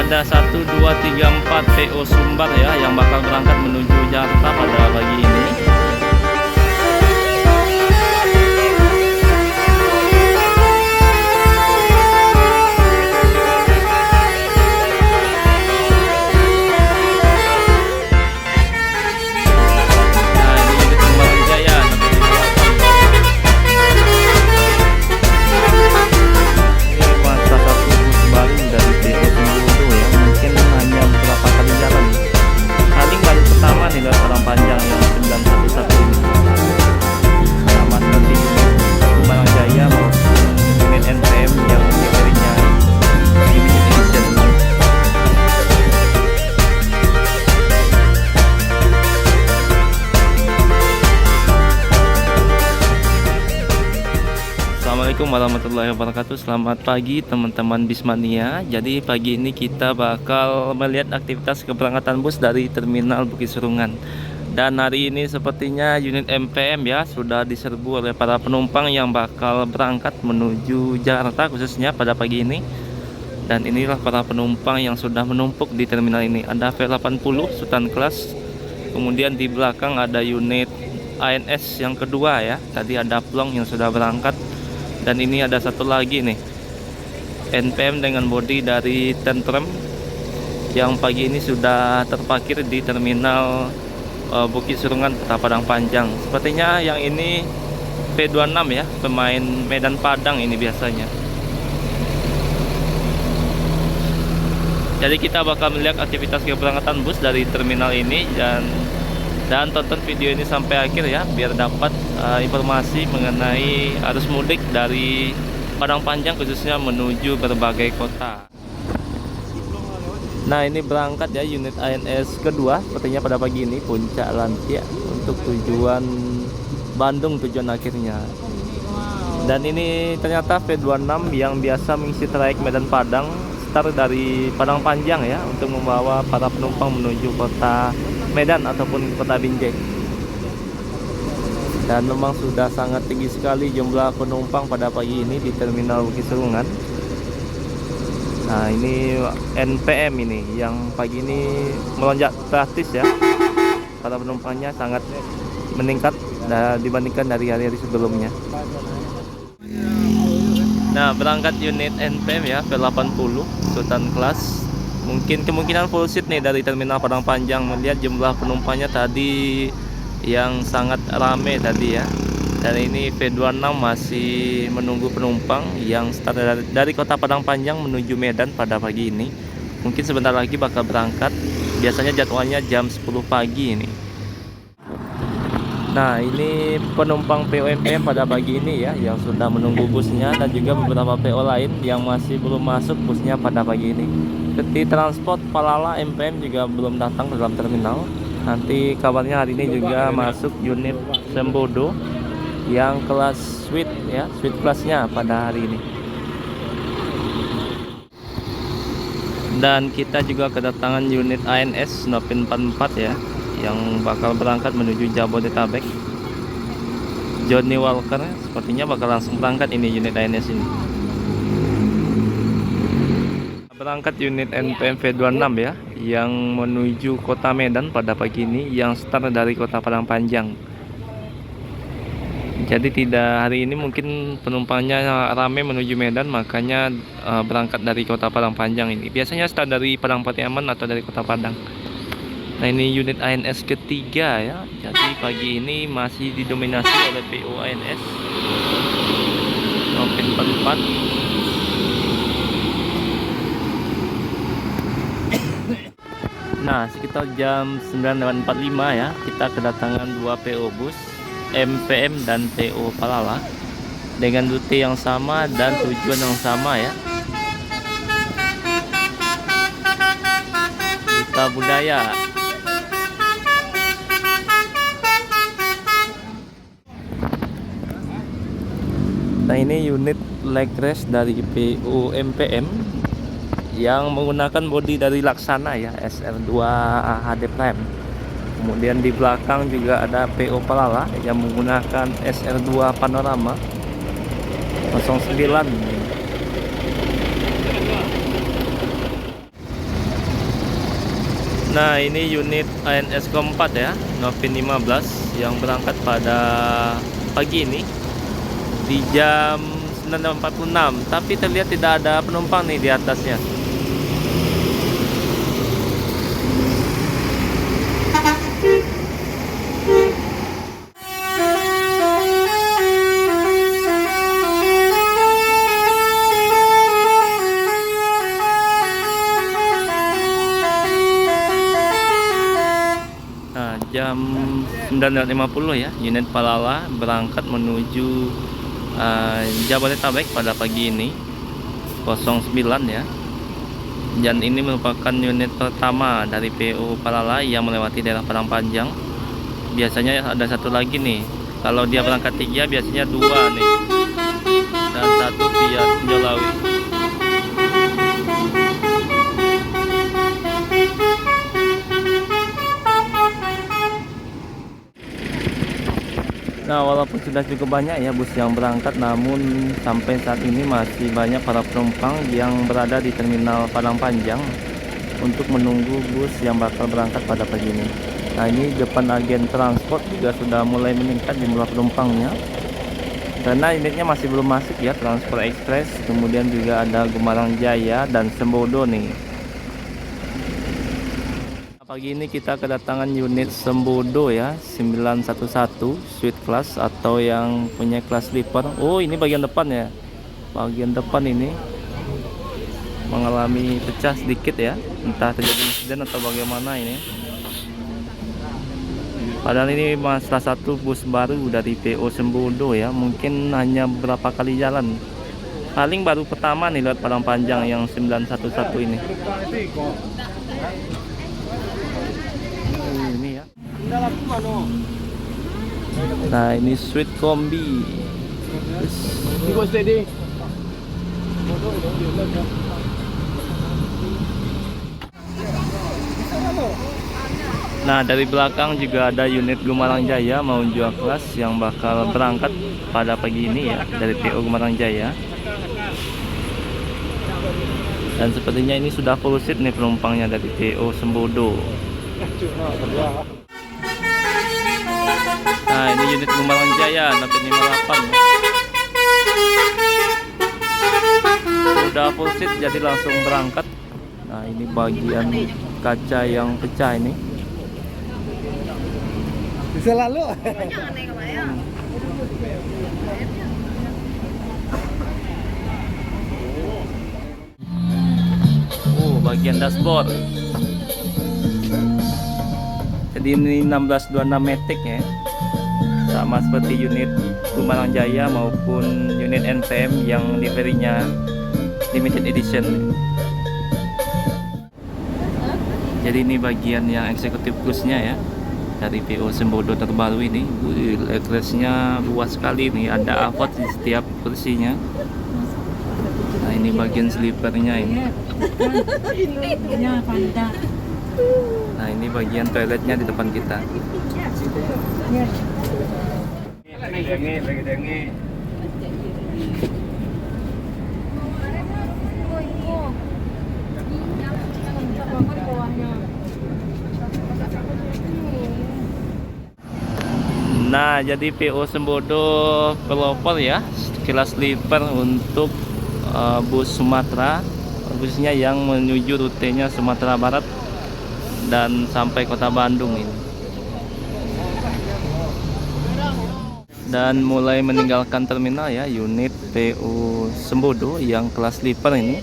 ada 1, 2, 3, 4 PO Sumbar ya yang bakal berangkat menuju Jakarta pada pagi ini. Assalamualaikum warahmatullahi wabarakatuh. Selamat pagi teman-teman Bismania. Jadi pagi ini kita bakal melihat aktivitas keberangkatan bus dari Terminal Bukit Serungan. Dan hari ini sepertinya unit MPM ya sudah diserbu oleh para penumpang yang bakal berangkat menuju Jakarta khususnya pada pagi ini. Dan inilah para penumpang yang sudah menumpuk di terminal ini. Ada V80 Sultan Class. Kemudian di belakang ada unit ANS yang kedua ya. Tadi ada Plong yang sudah berangkat. Dan ini ada satu lagi nih NPM dengan bodi dari Tentrem yang pagi ini sudah terparkir di terminal Bukit Serungan Kota Padang Panjang. Sepertinya yang ini P26 ya, pemain Medan Padang ini biasanya. Jadi kita bakal melihat aktivitas keberangkatan bus dari terminal ini dan tonton video ini sampai akhir ya biar dapat informasi mengenai arus mudik dari Padang Panjang khususnya menuju berbagai kota. Nah ini berangkat ya unit ANS kedua sepertinya pada pagi ini Puncak Lantia untuk tujuan Bandung tujuan akhirnya. Dan ini ternyata V26 yang biasa mengisi trayek Medan Padang start dari Padang Panjang ya untuk membawa para penumpang menuju kota Medan ataupun kota Binjai. Dan memang sudah sangat tinggi sekali jumlah penumpang pada pagi ini di Terminal Bukit Serungan. Nah ini NPM ini yang pagi ini melonjak drastis ya. Para penumpangnya sangat meningkat dibandingkan dari hari-hari sebelumnya. Nah berangkat unit NPM ya V80 Sultan Class. Kemungkinan full seat nih dari Terminal Padang Panjang melihat jumlah penumpangnya tadi yang sangat rame tadi ya. Dan ini V26 masih menunggu penumpang yang start dari kota Padang Panjang menuju Medan pada pagi ini. Mungkin sebentar lagi bakal berangkat. Biasanya jadwalnya jam 10 pagi ini. Nah ini penumpang PO MPM pada pagi ini ya yang sudah menunggu busnya, dan juga beberapa PO lain yang masih belum masuk busnya pada pagi ini. Di transport Palala MPM juga belum datang dalam terminal. Nanti kabarnya hari ini juga masuk unit Sembodo yang kelas suite ya, suite kelasnya pada hari ini. Dan kita juga kedatangan unit ANS Novin 44 ya yang bakal berangkat menuju Jabodetabek. Johnny Walker sepertinya bakal langsung berangkat ini unit ANS ini. Berangkat unit NPM V26 ya yang menuju kota Medan pada pagi ini yang start dari kota Padang Panjang. Jadi tidak hari ini mungkin penumpangnya ramai menuju Medan, makanya berangkat dari kota Padang Panjang ini. Biasanya start dari Padang Pariaman atau dari kota Padang. Nah ini unit ANS ketiga ya. Jadi pagi ini masih didominasi oleh PO ANS Novin 44. Nah sekitar jam 9.45 ya kita kedatangan dua PO bus MPM dan PO Palala dengan rute yang sama dan tujuan yang sama ya. Duta Budaya. Nah ini unit leg rest dari PO MPM yang menggunakan bodi dari Laksana ya, SR2 HD Prime. Kemudian di belakang juga ada PO Palala yang menggunakan SR2 Panorama 09. Nah, ini unit ANS keempat ya, Novin 15 yang berangkat pada pagi ini di jam 9.46, tapi terlihat tidak ada penumpang nih di atasnya. Jam 9.50 ya, unit Palala berangkat menuju Jabodetabek pada pagi ini 09 ya. Dan ini merupakan unit pertama dari PO Palala yang melewati daerah Padang Panjang. Biasanya ada satu lagi nih, kalau dia berangkat 3 biasanya 2 nih, dan 1 via Jolawi. Nah, walaupun sudah cukup banyak ya bus yang berangkat, namun sampai saat ini masih banyak para penumpang yang berada di terminal Padang Panjang untuk menunggu bus yang bakal berangkat pada pagi ini. Nah, ini depan agen transport juga sudah mulai meningkat jumlah penumpangnya, karena unitnya masih belum masuk ya, Transport Express. Kemudian juga ada Gumarang Jaya dan Sembodo nih. Pagi ini kita kedatangan unit Sembodo ya, 911 suite class atau yang punya kelas sleeper. Oh, ini bagian depan ya. Bagian depan ini mengalami pecah sedikit ya. Entah terjadi insiden atau bagaimana ini. Padahal ini salah satu bus baru dari PO Sembodo ya. Mungkin hanya beberapa kali jalan. Paling baru pertama nih lewat Padang Panjang yang 911 ini. Ini ya. Nah, ini suite kombi. Nah, dari belakang juga ada unit Gumarang Jaya mau jual kelas yang bakal berangkat pada pagi ini ya, dari PO Gumarang Jaya. Dan sepertinya ini sudah full seat nih penumpangnya dari PO Sembodo. Nah, ini unit Gumarang Jaya Novin 58 ya. Sudah full seat jadi langsung berangkat. Nah, ini bagian kaca yang pecah ini. Bisa lalu. Bagian dashboard. Jadi ini 1626 Matic ya, sama seperti unit Gumarang Jaya maupun unit NPM yang liverinya limited edition. Jadi ini bagian yang eksekutif plusnya ya, dari PO Sembodo terbaru ini. Legroomnya luas sekali nih, ada avot di setiap kursinya. Nah, ini bagian sleepernya ini. Nah, ini bagian toiletnya di depan kita. Nah, jadi PO Sembodo pelopor ya, kelas sleeper untuk bus Sumatera, busnya yang menuju rutenya Sumatera Barat dan sampai kota Bandung ini. Dan mulai meninggalkan terminal ya, unit PO Sembodo yang kelas sleeper ini.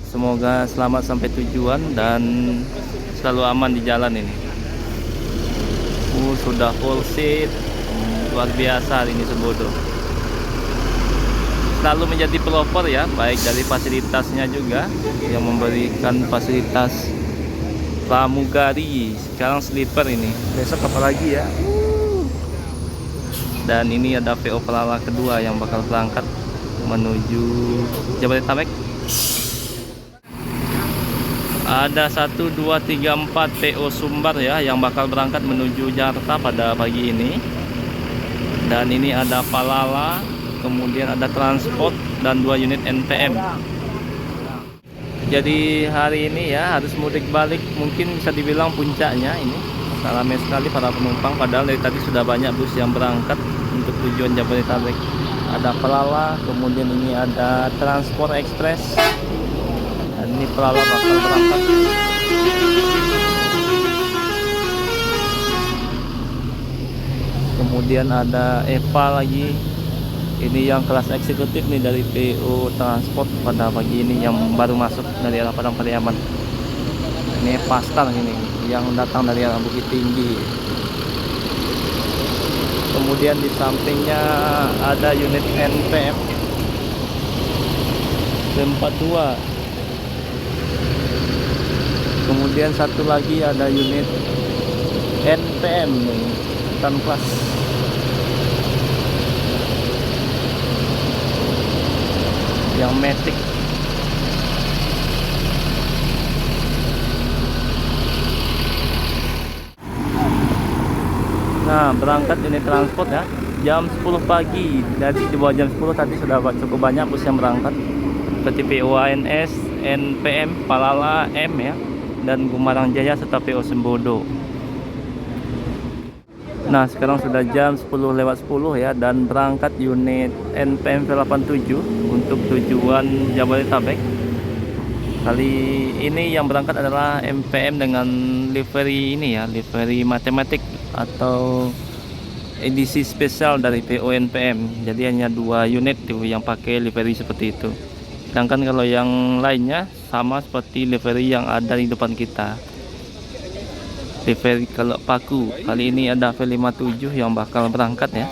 Semoga selamat sampai tujuan dan selalu aman di jalan ini. Sudah full seat, luar biasa ini Sembodo. Selalu menjadi pelopor ya, baik dari fasilitasnya juga yang memberikan fasilitas pramugari. Sekarang sleeper ini, besok apa lagi ya. Dan ini ada PO Palala kedua yang bakal berangkat menuju Jabodetabek. Ada 1, 2, 3, 4 PO Sumbar ya yang bakal berangkat menuju Jakarta pada pagi ini. Dan ini ada Palala, kemudian ada transport dan 2 unit NPM. Jadi hari ini ya harus mudik balik, mungkin bisa dibilang puncaknya ini. Ramai sekali para penumpang, padahal dari tadi sudah banyak bus yang berangkat untuk tujuan Jabodetabek. Ada Pelala, kemudian ini ada Transport Express. Dan ini Pelala bakal berangkat. Kemudian ada Eva lagi. Ini yang kelas eksekutif nih dari PO Transport pada pagi ini yang baru masuk dari arah Padang Pariaman. Ini Pastar ini yang datang dari arah Bukit Tinggi. Kemudian di sampingnya ada unit NPM 42. Kemudian satu lagi ada unit NPM nih, Tan Kelas. Yang Matic. Nah, berangkat unit transport ya jam 10 pagi. Dari di bawah jam 10 tadi sudah cukup banyak bus yang berangkat seperti PO ANS, NPM, Palala, M ya, dan Gumarang Jaya serta PO Sembodo. Nah, sekarang sudah jam 10:10 ya, dan berangkat unit NPM V87 untuk tujuan Jabodetabek. Kali ini yang berangkat adalah MPM dengan livery ini ya, livery matematik atau edisi spesial dari PO NPM. Jadi hanya 2 unit tuh yang pakai livery seperti itu. Sedangkan kalau yang lainnya sama seperti livery yang ada di depan kita. Livery kalau Paku, kali ini ada V57 yang bakal berangkat ya.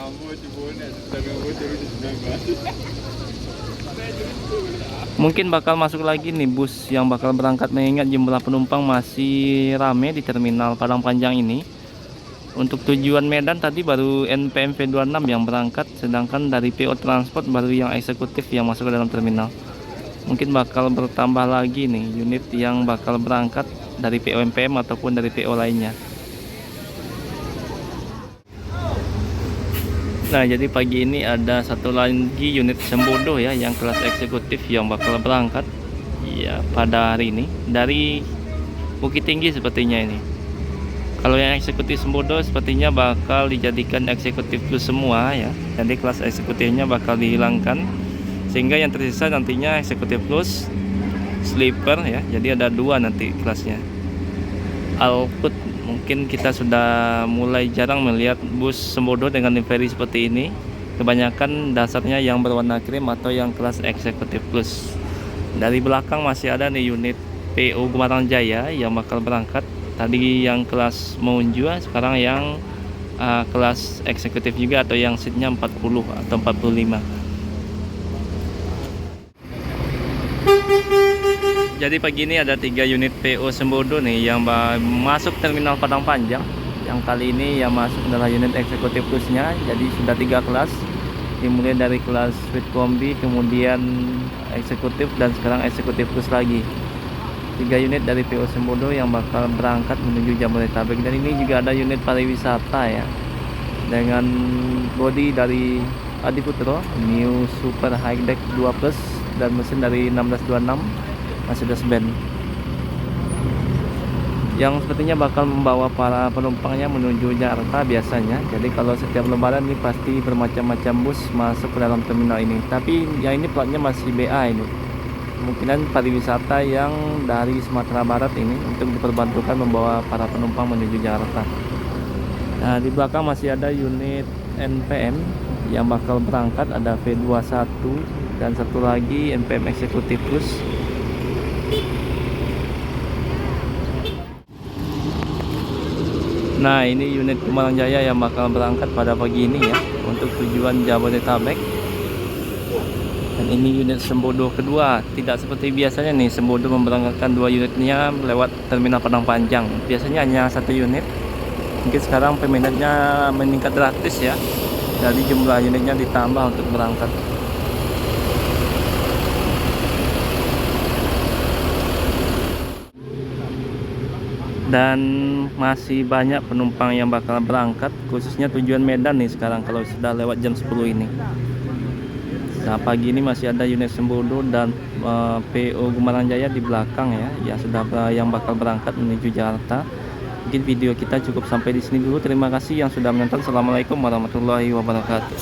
Mungkin bakal masuk lagi nih bus yang bakal berangkat, mengingat jumlah penumpang masih rame di terminal Padang Panjang ini. Untuk tujuan Medan tadi baru NPM V26 yang berangkat, sedangkan dari PO Transport baru yang eksekutif yang masuk ke dalam terminal. Mungkin bakal bertambah lagi nih unit yang bakal berangkat dari PO NPM ataupun dari PO lainnya. Nah, jadi pagi ini ada satu lagi unit Sembodo ya yang kelas eksekutif yang bakal berangkat ya pada hari ini dari Bukit Tinggi sepertinya ini. Kalau yang eksekutif Sembodo sepertinya bakal dijadikan eksekutif plus semua ya. Jadi kelas eksekutifnya bakal dihilangkan sehingga yang tersisa nantinya eksekutif plus, sleeper ya. Jadi ada 2 nanti kelasnya. Output mungkin kita sudah mulai jarang melihat bus Sembodo dengan livery seperti ini. Kebanyakan dasarnya yang berwarna krim atau yang kelas eksekutif plus. Dari belakang masih ada nih unit PO Gumarang Jaya yang bakal berangkat. Tadi yang kelas Maunjua, sekarang yang kelas eksekutif juga atau yang seatnya 40 atau 45. Jadi pagi ini ada 3 unit PO Sembodo nih yang masuk terminal Padang Panjang. Yang kali ini yang masuk adalah unit eksekutif plusnya. Jadi sudah 3 kelas, dimulai dari kelas Sweet Kombi, kemudian eksekutif, dan sekarang eksekutif plus lagi. 3 unit dari PO Sembodo yang bakal berangkat menuju Jabodetabek. Dan ini juga ada unit pariwisata ya, dengan bodi dari Adiputro New Super High Deck 2 Plus dan mesin dari 1626 Mercedes-Benz, yang sepertinya bakal membawa para penumpangnya menuju Jakarta biasanya. Jadi kalau setiap lebaran ini pasti bermacam-macam bus masuk ke dalam terminal ini. Tapi yang ini platnya masih BA ini. Kemungkinan pariwisata yang dari Sumatera Barat ini untuk diperbantukan membawa para penumpang menuju Jakarta. Nah, di belakang masih ada unit NPM yang bakal berangkat, ada V21 dan satu lagi NPM Eksekutif Plus. Nah, ini unit Gumarang Jaya yang bakal berangkat pada pagi ini ya untuk tujuan Jabodetabek. Dan ini unit Sembodo kedua. Tidak seperti biasanya nih, Sembodo memberangkatkan 2 unitnya lewat terminal Padang Panjang. Biasanya hanya 1 unit. Mungkin sekarang peminatnya meningkat drastis ya. Jadi jumlah unitnya ditambah untuk berangkat. Dan masih banyak penumpang yang bakal berangkat, khususnya tujuan Medan nih sekarang kalau sudah lewat jam 10 ini. Nah, pagi ini masih ada unit Sembodo dan PO Gumarang Jaya di belakang ya, yang bakal berangkat menuju Jakarta. Mungkin video kita cukup sampai di sini dulu. Terima kasih yang sudah menonton. Assalamualaikum warahmatullahi wabarakatuh.